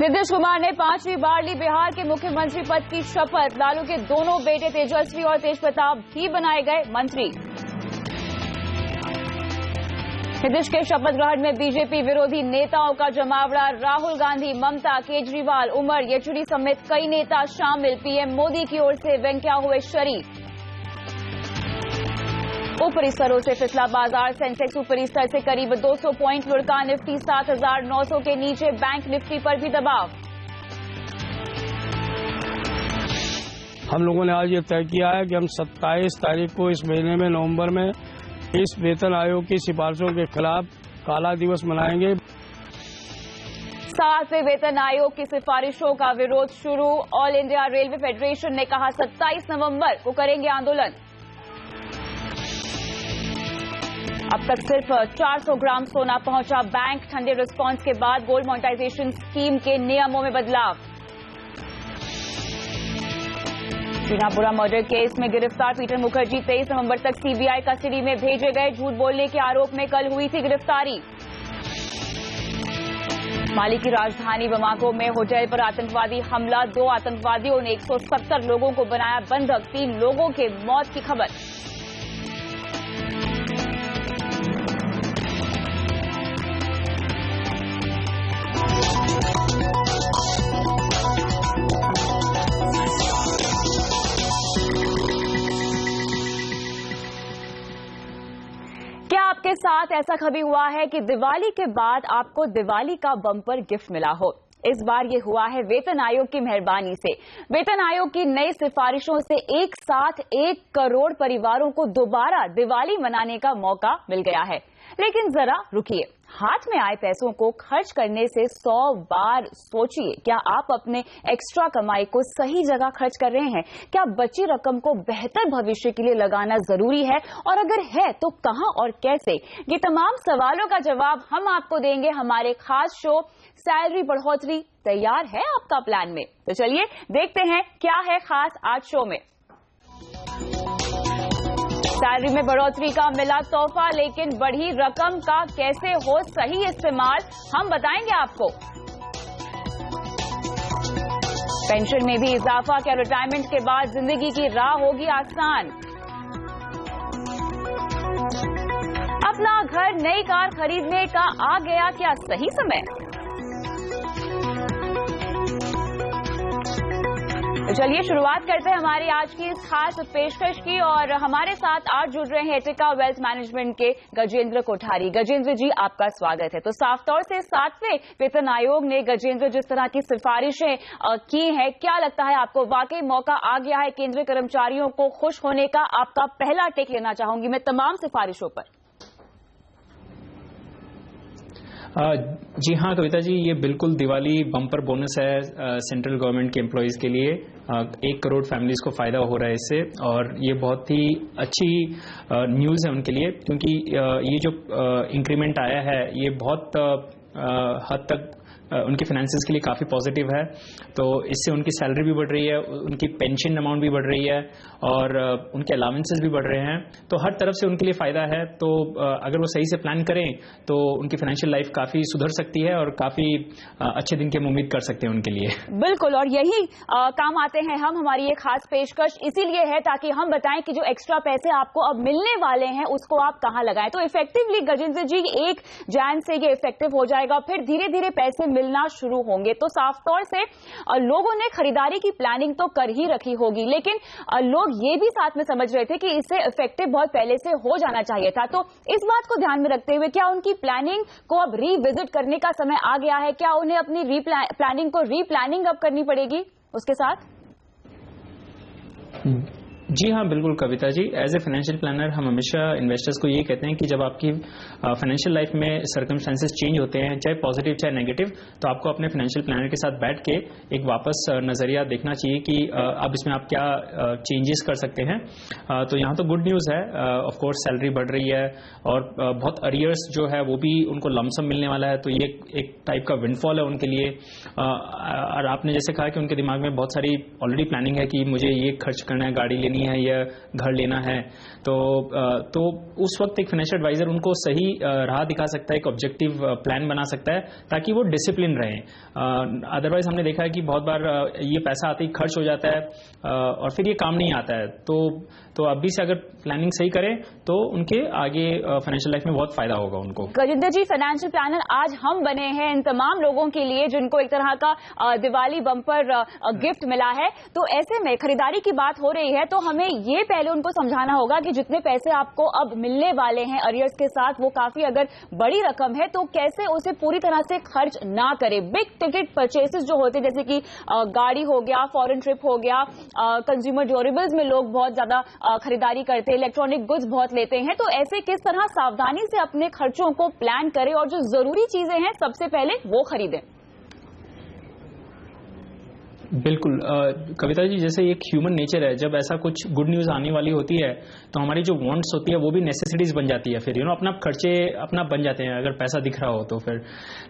नीतीश कुमार ने 5वीं बार ली बिहार के मुख्यमंत्री पद की शपथ। लालू के दोनों बेटे तेजस्वी और तेज प्रताप भी बनाए गए मंत्री। नीतीश के शपथ ग्रहण में बीजेपी विरोधी नेताओं का जमावड़ा। राहुल गांधी, ममता, केजरीवाल, उमर, येचुरी समेत कई नेता शामिल। पीएम मोदी की ओर से वेंकैया हुए शरीक। ऊपरी स्तरों से फिसला बाजार। सेंसेक्स ऊपरी स्तर से करीब 200 पॉइंट लुढ़का। निफ्टी 7,900 के नीचे। बैंक निफ्टी पर भी दबाव। हम लोगों ने आज ये तय किया है कि हम 27 तारीख को इस महीने में नवंबर में इस वेतन आयोग की सिफारिशों के खिलाफ काला दिवस मनाएंगे। 7वें वेतन आयोग की सिफारिशों का विरोध शुरू। ऑल इंडिया रेलवे फेडरेशन ने कहा 27 नवंबर को करेंगे आंदोलन। अब तक सिर्फ 400 ग्राम सोना पहुंचा बैंक। ठंडे रिस्पांस के बाद गोल्ड मोनेटाइजेशन स्कीम के नियमों में बदलाव। शीनापुरा मर्डर केस में गिरफ्तार पीटर मुखर्जी 23 नवंबर तक सीबीआई कस्टडी में भेजे गए। झूठ बोलने के आरोप में कल हुई थी गिरफ्तारी। माली की राजधानी बमाको में होटल पर आतंकवादी हमला। 2 आतंकवादियों ने 170 लोगों को बनाया बंधक। 3 लोगों के मौत की खबर। क्या आपके साथ ऐसा कभी हुआ है कि दिवाली के बाद आपको दिवाली का बम्पर गिफ्ट मिला हो? इस बार ये हुआ है वेतन आयोग की मेहरबानी से। वेतन आयोग की नई सिफारिशों से एक साथ 1 करोड़ परिवारों को दोबारा दिवाली मनाने का मौका मिल गया है। लेकिन जरा रुकिए, हाथ में आए पैसों को खर्च करने से 100 बार सोचिए। क्या आप अपने एक्स्ट्रा कमाई को सही जगह खर्च कर रहे हैं? क्या बची रकम को बेहतर भविष्य के लिए लगाना जरूरी है, और अगर है तो कहां और कैसे? ये तमाम सवालों का जवाब हम आपको देंगे हमारे खास शो सैलरी बढ़ोतरी तैयार है आपका प्लान में। तो चलिए देखते हैं क्या है खास आज शो में। सैलरी में बढ़ोतरी का मिला तोहफा, लेकिन बढ़ी रकम का कैसे हो सही इस्तेमाल, हम बताएंगे आपको। पेंशन में भी इजाफा, क्या रिटायरमेंट के बाद जिंदगी की राह होगी आसान? अपना घर, नई कार खरीदने का आ गया क्या सही समय? तो चलिए शुरुआत करते हैं हमारी आज की इस खास पेशकश की, और हमारे साथ आज जुड़ रहे हैं एटिका वेल्थ मैनेजमेंट के गजेंद्र कोठारी। गजेंद्र जी, आपका स्वागत है। तो साफ तौर से 7वें वेतन आयोग ने गजेंद्र जिस तरह की सिफारिशें की हैं, क्या लगता है आपको वाकई मौका आ गया है केंद्रीय कर्मचारियों को खुश होने का? आपका पहला टेक लेना चाहूंगी मैं तमाम सिफारिशों पर। जी हाँ कविता जी, ये बिल्कुल दिवाली बम्पर बोनस है सेंट्रल गवर्नमेंट के एम्प्लॉयज़ के लिए। 1 करोड़ फैमिलीज को फायदा हो रहा है इससे, और ये बहुत ही अच्छी न्यूज़ है उनके लिए, क्योंकि ये जो इंक्रीमेंट आया है ये बहुत हद तक उनके फाइनेंसेस के लिए काफ़ी पॉजिटिव है। तो इससे उनकी सैलरी भी बढ़ रही है, उनकी पेंशन अमाउंट भी बढ़ रही है, और उनके अलाउंसेस भी बढ़ रहे हैं। तो हर तरफ से उनके लिए फ़ायदा है। तो अगर वो सही से प्लान करें तो उनकी फाइनेंशियल लाइफ काफ़ी सुधर सकती है, और काफ़ी अच्छे दिन की हम उम्मीद कर सकते हैं उनके लिए। बिल्कुल, और यही काम आते हैं हम। हमारी ये खास पेशकश इसीलिए है ताकि हम बताएं कि जो एक्स्ट्रा पैसे आपको अब मिलने वाले हैं उसको आप कहां लगाएं। तो इफेक्टिवली गजेंद्र जी 1 जनवरी से ये इफेक्टिव हो जाएगा, फिर धीरे धीरे पैसे मिलना शुरू होंगे। तो साफ तौर से लोगों ने खरीदारी की प्लानिंग तो कर ही रखी होगी, लेकिन लोग ये भी साथ में समझ रहे थे कि इससे इफेक्टिव बहुत पहले से हो जाना चाहिए था। तो इस बात को ध्यान में रखते हुए क्या उनकी प्लानिंग को अब रीविजिट करने का समय आ गया है? क्या उन्हें अपनी प्लानिंग को रीप्लानिंग अब करनी पड़ेगी उसके साथ? जी हाँ बिल्कुल Kavita ji, as a financial planner हम हमेशा इन्वेस्टर्स को ये कहते हैं कि जब आपकी फाइनेंशियल लाइफ में सर्कमस्टेंसेस चेंज होते हैं, चाहे पॉजिटिव चाहे नेगेटिव, तो आपको अपने फाइनेंशियल प्लानर के साथ बैठ के एक वापस नज़रिया देखना चाहिए कि अब इसमें आप क्या चेंजेस कर सकते हैं। तो यहाँ तो गुड न्यूज़ है, ऑफ कोर्स सैलरी बढ़ रही है, और बहुत अरियर्स जो है वो भी उनको लमसम मिलने वाला है, तो ये एक टाइप का विंडफॉल है उनके लिए। और आपने जैसे कहा कि उनके दिमाग में बहुत सारी ऑलरेडी प्लानिंग है कि मुझे ये खर्च करना है, गाड़ी लेनी लेनी है या घर लेना है, तो उस वक्त एक फाइनेंशियल एडवाइजर उनको सही राह दिखा सकता है, एक ऑब्जेक्टिव प्लान बना सकता है ताकि वो डिसिप्लिन रहें। अदरवाइज हमने देखा है कि बहुत बार ये पैसा आते ही खर्च हो जाता है और फिर ये काम नहीं आता है। तो अभी से अगर प्लानिंग सही करें तो उनके आगे फाइनेंशियल लाइफ में बहुत फायदा होगा उनको। गजेंद्र जी, फाइनेंशियल प्लानर आज हम बने हैं इन तमाम लोगों के लिए जिनको एक तरह का दिवाली बम्पर गिफ्ट मिला है। तो ऐसे में खरीदारी की बात हो रही है तो हमें ये पहले उनको समझाना होगा कि जितने पैसे आपको अब मिलने वाले हैं अरियर्स के साथ, वो काफी अगर बड़ी रकम है तो कैसे उसे पूरी तरह से खर्च ना करें। बिग टिकट परचेसेस जो होते हैं जैसे कि गाड़ी हो गया, फॉरेन ट्रिप हो गया, कंज्यूमर ड्यूरेबल्स में लोग बहुत ज्यादा खरीदारी करते हैं, इलेक्ट्रॉनिक गुड्स बहुत लेते हैं, तो ऐसे किस तरह सावधानी से अपने खर्चों को प्लान करें और जो जरूरी चीजें हैं सबसे पहले वो खरीदें। बिल्कुल कविता जी, जैसे एक ह्यूमन नेचर है, जब ऐसा कुछ गुड न्यूज़ आने वाली होती है तो हमारी जो वांट्स होती है वो भी नेसेसिटीज बन जाती है, फिर अपना खर्चे अपना बन जाते हैं अगर पैसा दिख रहा हो तो फिर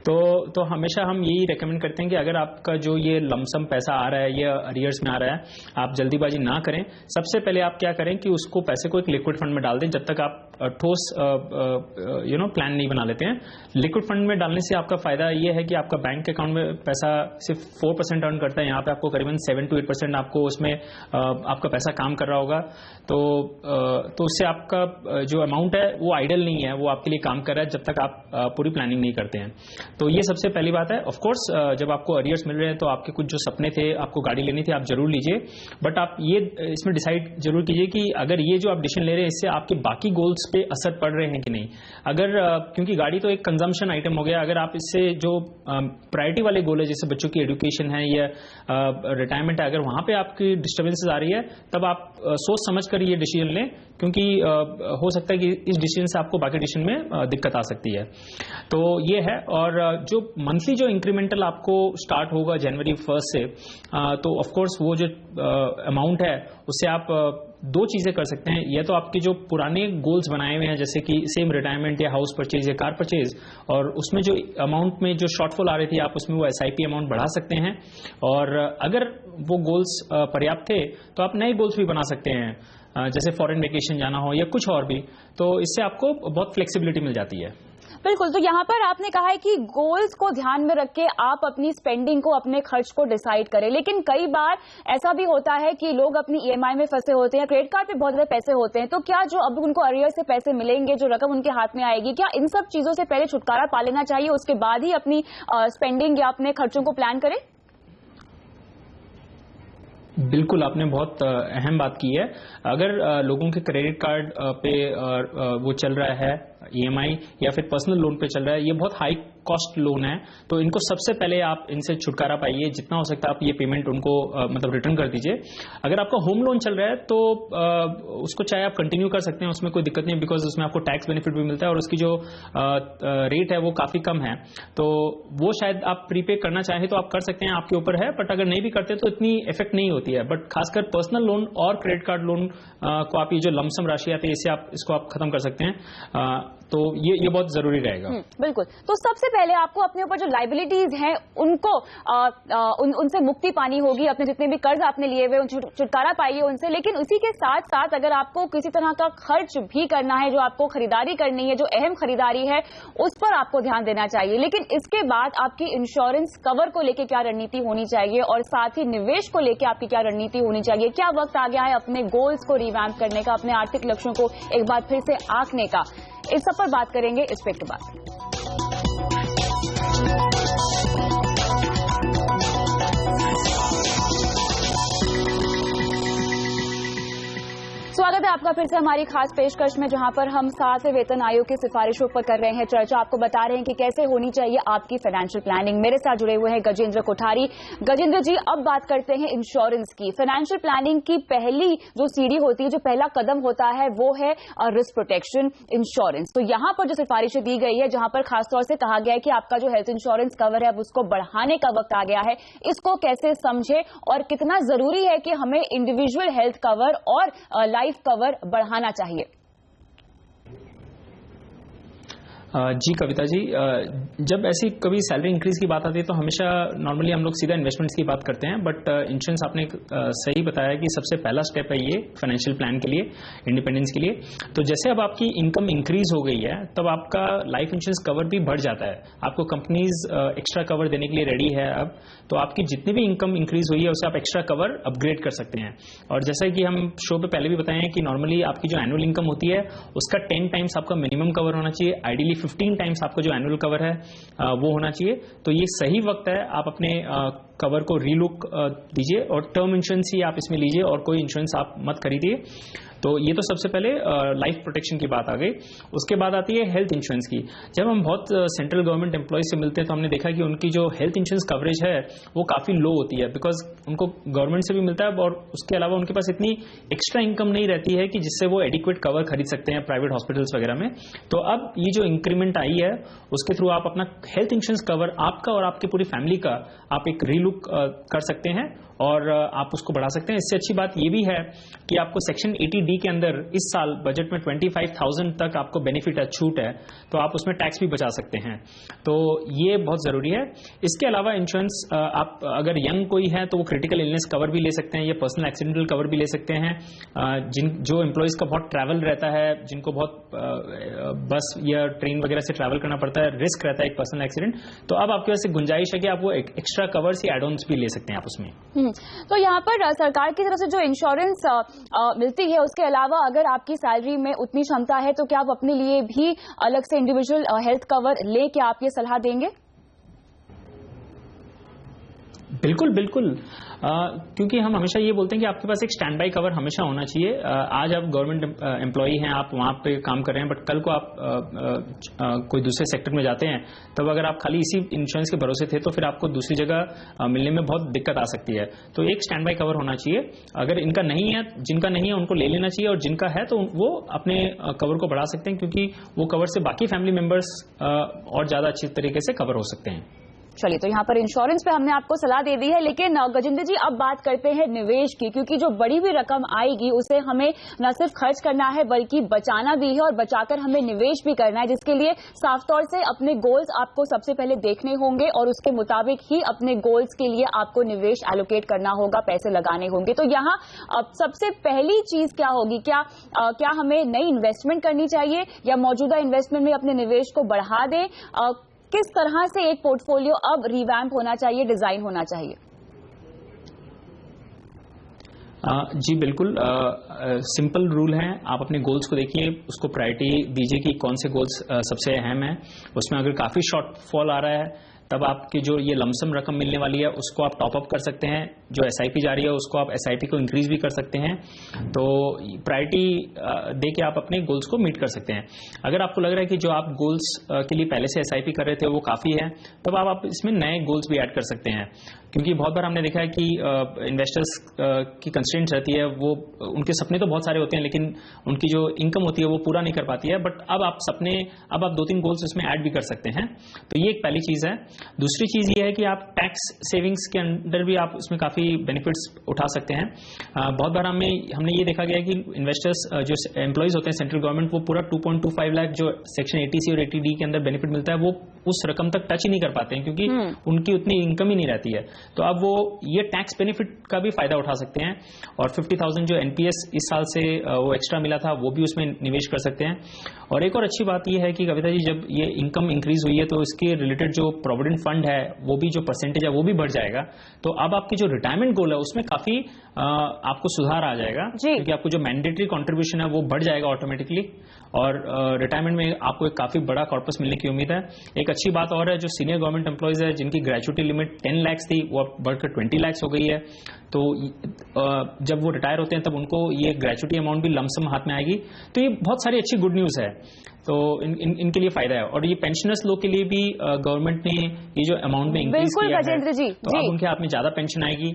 तो हमेशा हम यही रेकमेंड करते हैं कि अगर आपका जो ये लमसम पैसा आ रहा है या अरियर्स में आ रहा है, आप जल्दीबाजी ना करें। सबसे पहले आप क्या करें कि उसको पैसे को एक लिक्विड फंड में डाल दें जब तक आप ठोस प्लान नहीं बना लेते हैं। लिक्विड फंड में डालने से आपका फायदा ये है कि आपका बैंक अकाउंट में पैसा सिर्फ 4% अर्न करता है, यहाँ पे आपको करीबन 7 to 8% आपको उसमें आपका पैसा काम कर रहा होगा। तो उससे आपका जो अमाउंट है वो आइडल नहीं है, वो आपके लिए काम कर रहा है जब तक आप पूरी प्लानिंग नहीं करते हैं। तो ये सबसे पहली बात है। ऑफ कोर्स जब आपको अरियर्स मिल रहे हैं तो आपके कुछ जो सपने थे, आपको गाड़ी लेनी थी, आप जरूर लीजिए, बट आप ये इसमें डिसाइड जरूर कीजिए कि अगर ये जो आप डिसीजन ले रहे हैं इससे आपके बाकी गोल्स पे असर पड़ रहे हैं कि नहीं। अगर क्योंकि गाड़ी तो एक कंजम्पशन आइटम हो गया, अगर आप इससे जो प्रायोरिटी वाले गोल है जैसे बच्चों की एजुकेशन है या रिटायरमेंट है, अगर वहां पे आपकी डिस्टर्बेंसेस आ रही है तब आप सोच समझ कर ये डिसीजन लें, क्योंकि हो सकता है कि इस डिसीजन से आपको बाकी डिसीजन में दिक्कत आ सकती है। तो ये है। और जो मंथली जो इंक्रीमेंटल आपको स्टार्ट होगा जनवरी 1 से, तो ऑफ कोर्स वो जो अमाउंट है उससे आप दो चीजें कर सकते हैं। या तो आपके जो पुराने गोल्स बनाए हुए हैं जैसे कि सेम रिटायरमेंट या हाउस परचेज या कार परचेज, और उसमें जो अमाउंट में जो शॉर्टफॉल आ रही थी आप उसमें वो SIP अमाउंट बढ़ा सकते हैं। और अगर वो गोल्स पर्याप्त थे तो आप नए गोल्स भी बना सकते हैं, जैसे फॉरेन वेकेशन जाना हो या कुछ और भी। तो इससे आपको बहुत फ्लेक्सिबिलिटी मिल जाती है। बिल्कुल। तो यहाँ पर आपने कहा है कि गोल्स को ध्यान में रख के आप अपनी स्पेंडिंग को, अपने खर्च को डिसाइड करें, लेकिन कई बार ऐसा भी होता है कि लोग अपनी EMI में फंसे होते हैं, क्रेडिट कार्ड पे बहुत ज्यादा पैसे होते हैं। तो क्या जो अब उनको अरियर से पैसे मिलेंगे, जो रकम उनके हाथ में आएगी, क्या इन सब चीजों से पहले छुटकारा पा लेना चाहिए, उसके बाद ही अपनी स्पेंडिंग या अपने खर्चों को प्लान करें? बिल्कुल, आपने बहुत अहम बात की है। अगर लोगों के क्रेडिट कार्ड पे वो चल रहा है EMI या फिर पर्सनल लोन पे चल रहा है, ये बहुत हाई कॉस्ट लोन है, तो इनको सबसे पहले आप इनसे छुटकारा पाइए। जितना हो सकता है आप ये पेमेंट उनको मतलब रिटर्न कर दीजिए। अगर आपका होम लोन चल रहा है तो उसको चाहे आप कंटिन्यू कर सकते हैं, उसमें कोई दिक्कत नहीं, बिकॉज उसमें आपको टैक्स बेनिफिट भी मिलता है और उसकी जो रेट है वो काफ़ी कम है। तो वो शायद आप प्रीपे करना चाहें तो आप कर सकते हैं, आपके ऊपर है, बट अगर नहीं भी करते तो इतनी इफेक्ट नहीं होती है। बट खासकर पर्सनल लोन और क्रेडिट कार्ड लोन को आप ये जो लमसम राशि आती है इससे आप इसको आप खत्म कर सकते हैं। तो ये बहुत जरूरी रहेगा। बिल्कुल। तो सबसे पहले आपको अपने ऊपर जो लाइबिलिटीज हैं उनको उनसे मुक्ति पानी होगी। अपने जितने भी कर्ज आपने लिए हुए छुटकारा पाइए उनसे। लेकिन उसी के साथ साथ अगर आपको किसी तरह का खर्च भी करना है, जो आपको खरीदारी करनी है, जो अहम खरीदारी है, उस पर आपको ध्यान देना चाहिए। लेकिन इसके बाद आपकी इंश्योरेंस कवर को लेकर क्या रणनीति होनी चाहिए और साथ ही निवेश को लेकर आपकी क्या रणनीति होनी चाहिए? क्या वक्त आ गया है अपने गोल्स को रिवैम्प करने का, अपने आर्थिक लक्ष्यों को एक बार फिर से आंकने का? इस सब पर बात करेंगे इस ब्रेक के बाद। स्वागत है आपका फिर से हमारी खास पेशकश में, जहां पर हम 7वें वेतन आयोग की सिफारिशों पर कर रहे हैं चर्चा। आपको बता रहे हैं कि कैसे होनी चाहिए आपकी फाइनेंशियल प्लानिंग। मेरे साथ जुड़े हुए हैं गजेंद्र कोठारी। गजेंद्र जी, अब बात करते हैं इंश्योरेंस की। फाइनेंशियल प्लानिंग की पहली जो सीढ़ी होती है, जो पहला कदम होता है, वो है रिस्क प्रोटेक्शन इंश्योरेंस। तो यहां पर जो सिफारिशें दी गई है, जहां पर खासतौर से कहा गया है कि आपका जो हेल्थ इंश्योरेंस कवर है अब उसको बढ़ाने का वक्त आ गया है, इसको कैसे समझे और कितना जरूरी है कि हमें इंडिविजुअल हेल्थ कवर और लाइफ कवर बढ़ाना चाहिए? जी कविता जी, जब ऐसी कभी सैलरी इंक्रीज की बात आती है तो हमेशा नॉर्मली हम लोग सीधा इन्वेस्टमेंट्स की बात करते हैं, बट इंश्योरेंस आपने सही बताया कि सबसे पहला स्टेप है ये फाइनेंशियल प्लान के लिए, इंडिपेंडेंस के लिए। तो जैसे अब आपकी इनकम इंक्रीज हो गई है तब आपका लाइफ इंश्योरेंस कवर भी बढ़ जाता है, आपको कंपनीज एक्स्ट्रा कवर देने के लिए रेडी है अब। तो आपकी जितनी भी इनकम इंक्रीज हुई है उसे आप एक्स्ट्रा कवर अपग्रेड कर सकते हैं। और जैसा कि हम शो पे पहले भी बताए हैं कि नॉर्मली आपकी जो एनुअल इनकम होती है उसका 10 टाइम्स आपका मिनिमम कवर होना चाहिए, आइडियली 15 टाइम्स आपका जो एनुअल कवर है वो होना चाहिए। तो ये सही वक्त है आप अपने कवर को रीलुक दीजिए और टर्म इंश्योरेंस ही आप इसमें लीजिए और कोई इंश्योरेंस आप मत खरीदिए। तो ये तो सबसे पहले लाइफ प्रोटेक्शन की बात आ गई। उसके बाद आती है हेल्थ इंश्योरेंस की। जब हम बहुत सेंट्रल गवर्नमेंट एम्प्लॉयज से मिलते हैं तो हमने देखा कि उनकी जो हेल्थ इंश्योरेंस कवरेज है वो काफ़ी लो होती है, बिकॉज उनको गवर्नमेंट से भी मिलता है और उसके अलावा उनके पास इतनी एक्स्ट्रा इनकम नहीं रहती है कि जिससे वो एडिक्वेट कवर खरीद सकते हैं प्राइवेट हॉस्पिटल्स वगैरह में। तो अब ये जो इंक्रीमेंट आई है उसके थ्रू आप अपना हेल्थ इंश्योरेंस कवर आपका और आपकी पूरी फैमिली का आप एक रीलुक कर सकते हैं और आप उसको बढ़ा सकते हैं। इससे अच्छी बात यह भी है कि आपको सेक्शन 80D के अंदर इस साल बजट में 25,000 तक आपको बेनिफिट है, छूट है, तो आप उसमें टैक्स भी बचा सकते हैं। तो ये बहुत जरूरी है। इसके अलावा इंश्योरेंस आप अगर यंग कोई है तो वो क्रिटिकल इलनेस कवर भी ले सकते हैं या पर्सनल एक्सीडेंटल कवर भी ले सकते हैं। जो एम्प्लॉयज का बहुत ट्रैवल रहता है, जिनको बहुत बस या ट्रेन वगैरह से ट्रैवल करना पड़ता है, रिस्क रहता है एक पर्सनल एक्सीडेंट, तो अब आपके पास गुंजाइश है कि आप वो एक्स्ट्रा कवर्स या एड ऑन्स भी ले सकते हैं आप उसमें। तो यहाँ पर सरकार की तरफ से जो इंश्योरेंस मिलती है उसके अलावा अगर आपकी सैलरी में उतनी क्षमता है तो क्या आप अपने लिए भी अलग से इंडिविजुअल हेल्थ कवर ले, क्या आप ये सलाह देंगे? बिल्कुल बिल्कुल, क्योंकि हम हमेशा ये बोलते हैं कि आपके पास एक स्टैंड बाई कवर हमेशा होना चाहिए। आज आप गवर्नमेंट एम्प्लॉई हैं, आप वहाँ पे काम कर रहे हैं, बट कल को आप कोई दूसरे सेक्टर में जाते हैं तब अगर आप खाली इसी इंश्योरेंस के भरोसे थे तो फिर आपको दूसरी जगह मिलने में बहुत दिक्कत आ सकती है। तो एक स्टैंड बाई कवर होना चाहिए। अगर इनका नहीं है, जिनका नहीं है उनको ले लेना चाहिए, और जिनका है तो वो अपने कवर को बढ़ा सकते हैं, क्योंकि वो कवर से बाकी फैमिली मेंबर्स और ज़्यादा अच्छी तरीके से कवर हो सकते हैं। चलिए, तो यहाँ पर इंश्योरेंस पे हमने आपको सलाह दे दी है, लेकिन गजेंद्र जी अब बात करते हैं निवेश की, क्योंकि जो बड़ी भी रकम आएगी उसे हमें न सिर्फ खर्च करना है बल्कि बचाना भी है, और बचाकर हमें निवेश भी करना है, जिसके लिए साफ तौर से अपने गोल्स आपको सबसे पहले देखने होंगे और उसके मुताबिक ही अपने गोल्स के लिए आपको निवेश एलोकेट करना होगा, पैसे लगाने होंगे। तो यहाँ सबसे पहली चीज क्या होगी? क्या हमें नई इन्वेस्टमेंट करनी चाहिए या मौजूदा इन्वेस्टमेंट में अपने निवेश को बढ़ा दें? किस तरह से एक पोर्टफोलियो अब रिवैम्प होना चाहिए, डिजाइन होना चाहिए? जी बिल्कुल, सिंपल रूल है। आप अपने गोल्स को देखिए, उसको प्रायोरिटी दीजिए कि कौन से गोल्स सबसे अहम है। उसमें अगर काफ़ी शॉर्टफॉल आ रहा है तब आपकी जो ये लमसम रकम मिलने वाली है उसको आप टॉप अप कर सकते हैं। जो एसआईपी जा रही है उसको आप एसआईपी को इंक्रीज भी कर सकते हैं। तो प्रायोरिटी दे के आप अपने गोल्स को मीट कर सकते हैं। अगर आपको लग रहा है कि जो आप गोल्स के लिए पहले से एसआईपी कर रहे थे वो काफ़ी है, तब आप इसमें नए गोल्स भी ऐड कर सकते हैं। क्योंकि बहुत बार हमने देखा है कि इन्वेस्टर्स की कंस्ट्रेंट रहती है, वो उनके सपने तो बहुत सारे होते हैं लेकिन उनकी जो इनकम होती है वो पूरा नहीं कर पाती है। बट अब आप 2-3 गोल्स इसमें ऐड भी कर सकते हैं। तो ये एक पहली चीज़ है। दूसरी चीज़ ये है कि आप टैक्स सेविंग्स के अंदर भी आप उसमें काफ़ी बेनिफिट्स उठा सकते हैं। बहुत बार हमने ये देखा गया कि इन्वेस्टर्स जो एम्प्लॉयज़ होते हैं सेंट्रल गवर्नमेंट, वो पूरा 2.25 लाख जो सेक्शन 80C और 80D के अंदर बेनिफिट मिलता है वो उस रकम तक टच ही नहीं कर पाते हैं, क्योंकि उनकी उतनी इनकम ही नहीं रहती है। तो अब वो ये टैक्स बेनिफिट का भी फायदा उठा सकते हैं, और 50,000 जो एनपीएस इस साल से वो एक्स्ट्रा मिला था वो भी उसमें निवेश कर सकते हैं। और एक और अच्छी बात ये है कि कविता जी, जब ये इनकम इंक्रीज हुई है तो इसके रिलेटेड जो प्रोविडेंट फंड है वो भी, जो परसेंटेज है वो भी बढ़ जाएगा। तो अब आपकी जो रिटायरमेंट गोल है उसमें काफी आपको सुधार आ जाएगा, क्योंकि आपको जो मैंडेटरी कंट्रीब्यूशन है वो बढ़ जाएगा ऑटोमेटिकली, और रिटायरमेंट में आपको एक काफी बड़ा कॉर्पस मिलने की उम्मीद है। एक अच्छी बात और है, जो सीनियर गवर्नमेंट एम्प्लॉयज है जिनकी ग्रेचुटी लिमिट 10 लाख थी वो अब बढ़कर 20 लाख हो गई है। तो जब वो रिटायर होते हैं तब उनको ये ग्रेचुटी अमाउंट भी लमसम हाथ में आएगी। तो ये बहुत सारी अच्छी गुड न्यूज़ है। तो इनके लिए फायदा है, और ये पेंशनर्स लोग के लिए भी गवर्नमेंट ने ये जो अमाउंट में इंक्रीज किया है, तो अब उनके हाथ में ज्यादा पेंशन आएगी।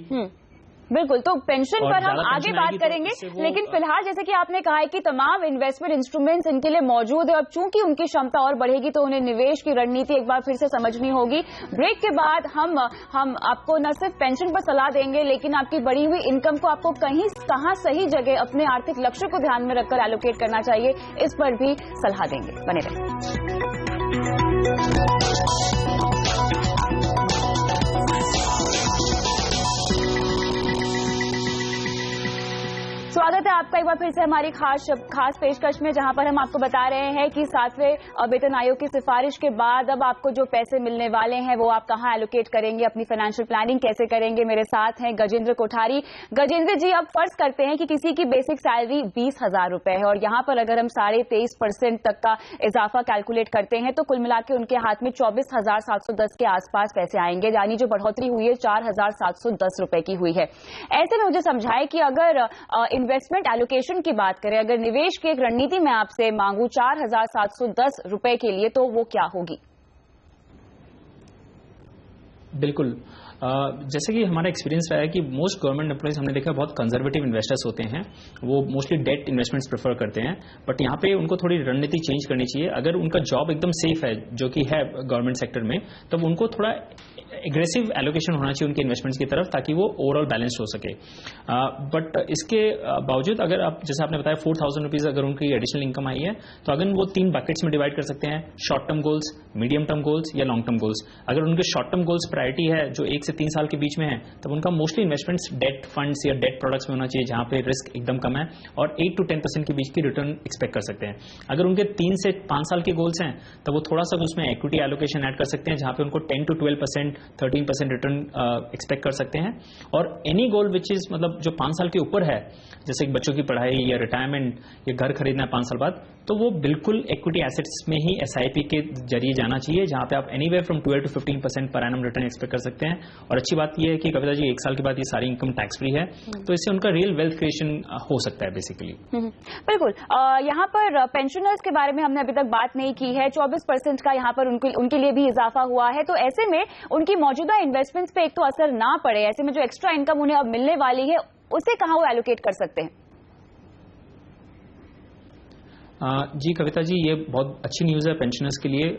बिल्कुल, तो पेंशन पर हम आगे बात करेंगे, लेकिन फिलहाल जैसे कि आपने कहा है कि तमाम इन्वेस्टमेंट इंस्ट्रूमेंट्स इनके लिए मौजूद है। अब चूंकि उनकी क्षमता और बढ़ेगी तो उन्हें निवेश की रणनीति एक बार फिर से समझनी होगी। ब्रेक के बाद हम आपको न सिर्फ पेंशन पर सलाह देंगे, लेकिन आपकी बढ़ी हुई इनकम को आपको कहां सही जगह अपने आर्थिक लक्ष्य को ध्यान में रखकर एलोकेट करना चाहिए, इस पर भी सलाह देंगे। बने रहें। स्वागत है आपका एक बार फिर से हमारी खास पेशकश में, जहां पर हम आपको बता रहे हैं कि 7वें वेतन आयोग की सिफारिश के बाद अब आपको जो पैसे मिलने वाले हैं वो आप कहां एलोकेट करेंगे, अपनी फाइनेंशियल प्लानिंग कैसे करेंगे। मेरे साथ हैं गजेंद्र कोठारी। गजेंद्र जी, अब फर्ज करते हैं कि किसी की बेसिक सैलरी 20,000 रुपए है और यहां पर अगर हम 23.5% तक का इजाफा कैलकुलेट करते हैं तो कुल मिला के उनके हाथ में 24,710 के आसपास पैसे आएंगे, यानी जो बढ़ोतरी हुई है 4,710 रुपए की हुई है। ऐसे में मुझे समझाए कि अगर इन्वेस्टमेंट एलोकेशन की बात करें, अगर निवेश की एक रणनीति मैं आपसे मांगू 4,710 रुपए के लिए, तो वो क्या होगी? बिल्कुल, जैसे कि हमारा एक्सपीरियंस रहा है कि मोस्ट गवर्नमेंट एम्प्लॉइज हमने देखा बहुत कंजर्वेटिव इन्वेस्टर्स होते हैं, वो मोस्टली डेट इन्वेस्टमेंट्स प्रेफर करते हैं, बट यहाँ पे उनको थोड़ी रणनीति चेंज करनी चाहिए। अगर उनका जॉब एकदम सेफ है, जो कि है गवर्नमेंट सेक्टर में, तब उनको थोड़ा एग्रेसिव एलोकेशन होना चाहिए उनके इन्वेस्टमेंट्स की तरफ, ताकि वो ओवरऑल बैलेंस हो सके। बट इसके बावजूद अगर आप, जैसे आपने बताया 4,000 रुपीज अगर उनकी एडिशनल इनकम आई है, तो अगर वो 3 बकेट्स में डिवाइड कर सकते हैं, short term goals, medium term goals या लॉन्ग टर्म गोल्स। अगर उनके शॉर्ट टर्म गोल्स प्रायोरिटी है जो 1 से 3 साल के बीच में है, तब उनका मोस्टली इन्वेस्टमेंट्स डेट फंड्स या डेट प्रोडक्ट्स में होना चाहिए, जहां पे रिस्क एकदम कम है और 8 to 10% के बीच की रिटर्न एक्सपेक्ट कर सकते हैं। अगर उनके 3 से 5 साल के गोल्स हैं, तो वो थोड़ा सा उसमें इक्विटी एलोकेशन ऐड कर सकते हैं, जहां पे उनको 10 to 12%, 13% रिटर्न एक्सपेक्ट कर सकते हैं। और एनी गोल विच इज, मतलब जो 5 साल के ऊपर है, जैसे बच्चों की पढ़ाई या रिटायरमेंट या घर खरीदना है 5 साल बाद, तो वो बिल्कुल इक्विटी एसेट्स में ही SIP के जरिए जाना चाहिए, जहां पे आप anywhere from 12 to 15% per annum return expect कर सकते हैं। और अच्छी बात यह है कि कविता जी 1 साल के बाद ये सारी इनकम टैक्स फ्री है, तो इससे उनका रियल वेल्थ क्रिएशन हो सकता है बेसिकली। बिल्कुल। यहाँ पर पेंशनर्स के बारे में हमने अभी तक बात नहीं की है। 24% का यहाँ पर उनके लिए भी इजाफा हुआ है, तो ऐसे में उनकी मौजूदा इन्वेस्टमेंट्स पे एक तो असर ना पड़े, ऐसे में जो एक्स्ट्रा इनकम उन्हें अब मिलने वाली है उसे कहाँ वो एलोकेट कर सकते हैं? जी कविता जी, ये बहुत अच्छी न्यूज़ है पेंशनर्स के लिए।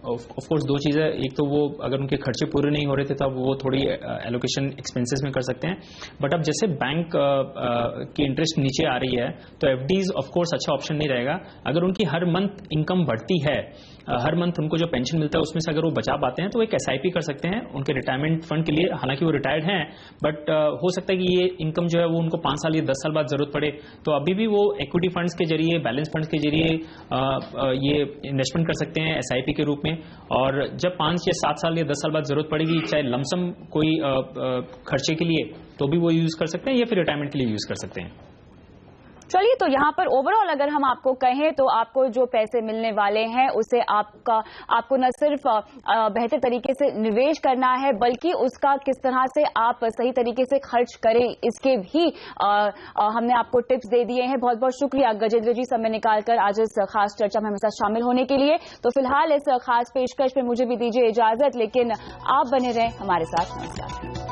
ऑफ कोर्स 2 चीज़ है, एक तो वो अगर उनके खर्चे पूरे नहीं हो रहे थे तब वो थोड़ी एलोकेशन एक्सपेंसेस में कर सकते हैं, बट अब जैसे बैंक की इंटरेस्ट नीचे आ रही है तो FDs ऑफ कोर्स अच्छा ऑप्शन नहीं रहेगा। अगर उनकी हर मंथ इनकम बढ़ती है, हर मंथ उनको जो पेंशन मिलता है उसमें से अगर वो बचा पाते हैं, तो एक SIP कर सकते हैं उनके रिटायरमेंट फंड के लिए। हालांकि वो रिटायर्ड हैं, बट हो सकता है कि ये इनकम जो है वो उनको 5 साल या 10 साल बाद जरूरत पड़े, तो अभी भी वो इक्विटी फंड्स के जरिए, बैलेंस फंड्स के जरिए ये इन्वेस्टमेंट कर सकते हैं SIP के रूप में। और जब 5 या 7 साल या 10 साल बाद जरूरत पड़ेगी, चाहे लमसम कोई खर्चे के लिए, तो भी वो यूज कर सकते हैं या फिर रिटायरमेंट के लिए यूज कर सकते हैं। चलिए, तो यहाँ पर ओवरऑल अगर हम आपको कहें तो आपको जो पैसे मिलने वाले हैं उसे आपको न सिर्फ बेहतर तरीके से निवेश करना है, बल्कि उसका किस तरह से आप सही तरीके से खर्च करें इसके भी हमने आपको टिप्स दे दिए हैं। बहुत बहुत शुक्रिया गजेंद्र जी, समय निकालकर आज इस खास चर्चा में हमारे साथ शामिल होने के लिए। तो फिलहाल इस खास पेशकश में मुझे भी दीजिए इजाजत, लेकिन आप बने रहें हमारे साथ। नमस्कार।